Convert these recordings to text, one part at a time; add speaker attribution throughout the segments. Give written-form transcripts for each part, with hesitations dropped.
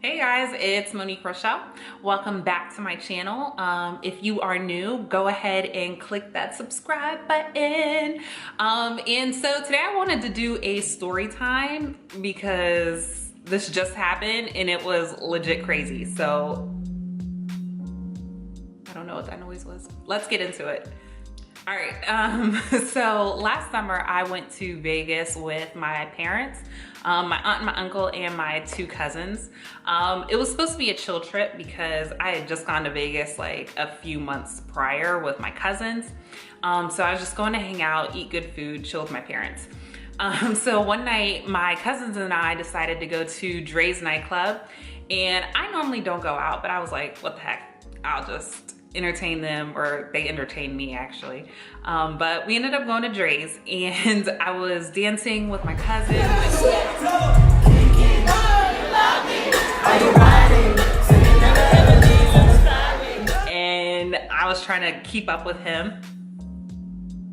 Speaker 1: Hey guys, it's Monique Rochelle. Welcome back to my channel. If you are new, go ahead and click that subscribe button. And so today I wanted to do a story time because this just happened and it was legit crazy. So I don't know what that noise was. Let's get into it. All right, so last summer I went to Vegas with my parents, my aunt and my uncle and my two cousins. It was supposed to be a chill trip because I had just gone to Vegas like a few months prior with my cousins. So I was just going to hang out, eat good food, chill with my parents. So one night my cousins and I decided to go to Dre's nightclub, and I normally don't go out, but I was like, what the heck, I'll just entertain them, or they entertained me actually. But we ended up going to Dre's and I was dancing with my cousin. And I was trying to keep up with him.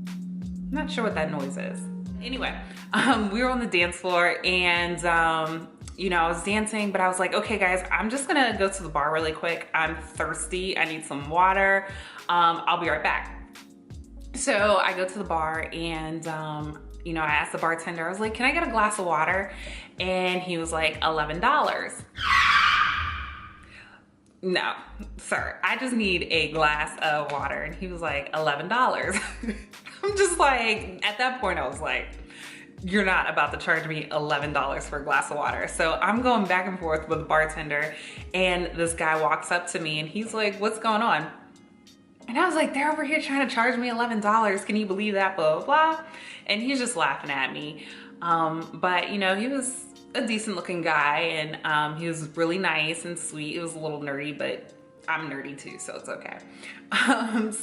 Speaker 1: I'm not sure what that noise is. Anyway, we were on the dance floor and you know, I was dancing, but I was like, okay guys, I'm just gonna go to the bar really quick. I'm thirsty, I need some water. I'll be right back. So I go to the bar and you know, I asked the bartender, I was like, can I get a glass of water? And he was like, $11. No, sir, I just need a glass of water. And he was like, $11. I'm just like, at that point I was like, you're not about to charge me $11 for a glass of water. So I'm going back and forth with the bartender, and this guy walks up to me and he's like, what's going on? And I was like, they're over here trying to charge me $11. Can you believe that? Blah, blah, blah. And he's just laughing at me. But you know, he was a decent looking guy, and he was really nice and sweet. It was a little nerdy, but I'm nerdy too, so it's okay.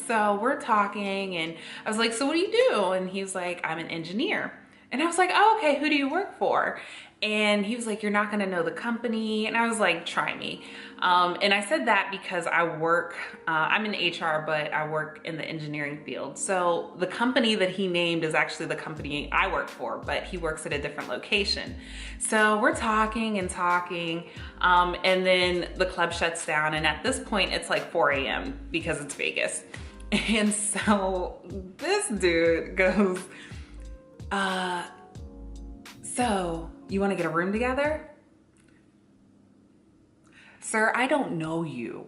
Speaker 1: So we're talking and I was like, so what do you do? And he was like, I'm an engineer. And I was like, oh, okay, who do you work for? And he was like, you're not gonna know the company. And I was like, try me. And I said that because I work, I'm in HR, but I work in the engineering field. So the company that he named is actually the company I work for, but he works at a different location. So we're talking and talking, and then the club shuts down. And at this point, it's like 4 a.m. because it's Vegas. And so this dude goes, so you want to get a room together? Sir, I don't know you.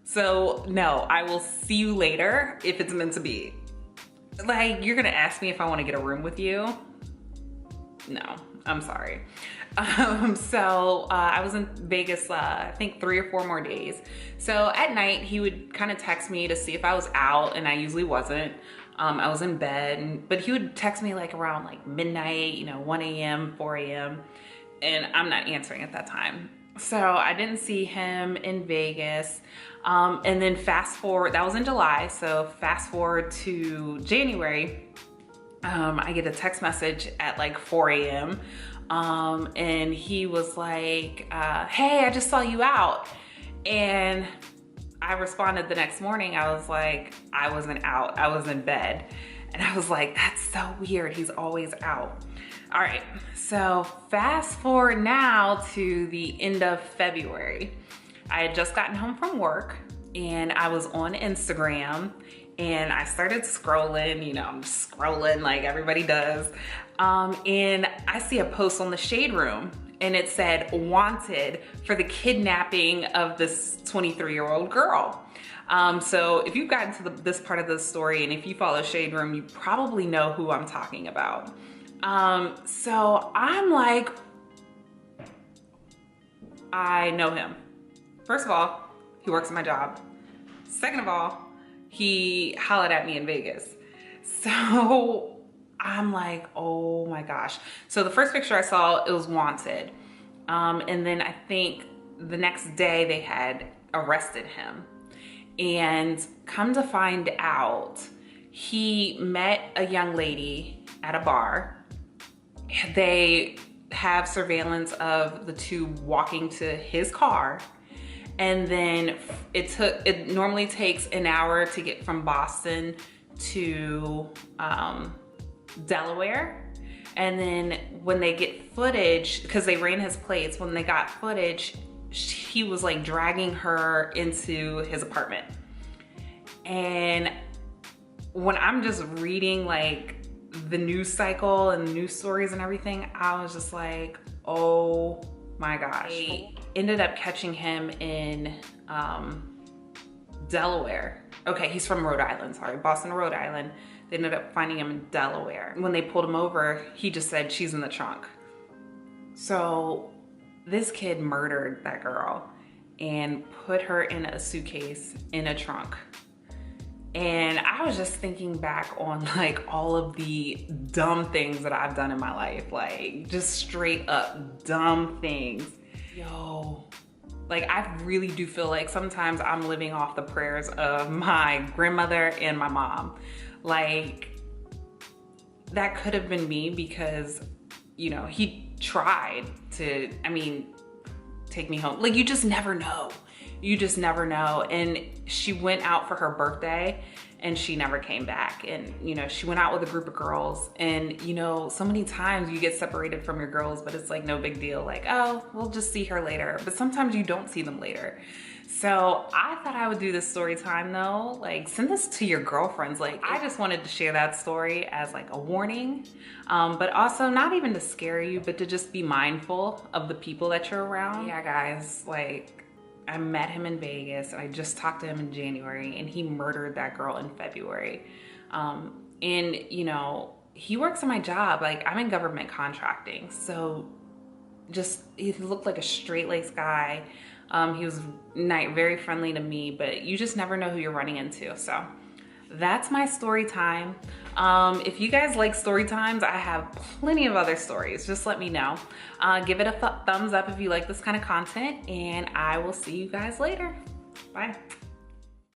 Speaker 1: So no, I will see you later if it's meant to be. Like, you're gonna ask me if I want to get a room with you? No, I'm sorry. So I was in Vegas, I think 3 or 4 more days. So at night he would kind of text me to see if I was out, and I usually wasn't. I was in bed, but he would text me like around like midnight, you know, 1 a.m., 4 a.m. and I'm not answering at that time. So I didn't see him in Vegas. And then fast forward, that was in July. So fast forward to January, I get a text message at like 4 a.m. And he was like, hey, I just saw you out. And I responded the next morning. I was like, I wasn't out, I was in bed. And I was like, that's so weird, he's always out. All right, so fast forward now to the end of February. I had just gotten home from work and I was on Instagram and I started scrolling, you know, I'm just scrolling like everybody does. And I see a post on the Shade Room, and it said wanted for the kidnapping of this 23-year-old girl. So if you've gotten to this part of the story, and if you follow Shade Room, you probably know who I'm talking about. So I'm like, I know him. First of all, he works at my job. Second of all, he hollered at me in Vegas. So I'm like, oh my gosh. So the first picture I saw, it was wanted. And then I think the next day they had arrested him. And come to find out, he met a young lady at a bar. They have surveillance of the two walking to his car. And then it normally takes an hour to get from Boston to Delaware. And then when they get footage, because they ran his plates, when they got footage, he was like dragging her into his apartment. And when I'm just reading like the news cycle and the news stories and everything, I was just like, oh my gosh. They ended up catching him in Delaware. Okay, he's from Rhode Island, sorry, Boston, Rhode Island. They ended up finding him in Delaware. When they pulled him over, he just said, she's in the trunk. So this kid murdered that girl and put her in a suitcase in a trunk. And I was just thinking back on like all of the dumb things that I've done in my life, like just straight up dumb things. Yo, like I really do feel like sometimes I'm living off the prayers of my grandmother and my mom. Like that could have been me because, you know, he tried to, I mean, take me home. Like you just never know. You just never know. And she went out for her birthday and she never came back. And, you know, she went out with a group of girls and, you know, so many times you get separated from your girls, but it's like no big deal. Like, oh, we'll just see her later. But sometimes you don't see them later. So I thought I would do this story time though. Like send this to your girlfriends. Like I just wanted to share that story as like a warning, but also not even to scare you, but to just be mindful of the people that you're around. Yeah guys, like I met him in Vegas and I just talked to him in January and he murdered that girl in February. And you know, he works in my job. Like I'm in government contracting. So just, he looked like a straight-laced guy. He was very friendly to me, but you just never know who you're running into. So that's my story time. If you guys like story times, I have plenty of other stories. Just let me know. Give it a thumbs up if you like this kind of content, and I will see you guys later. Bye.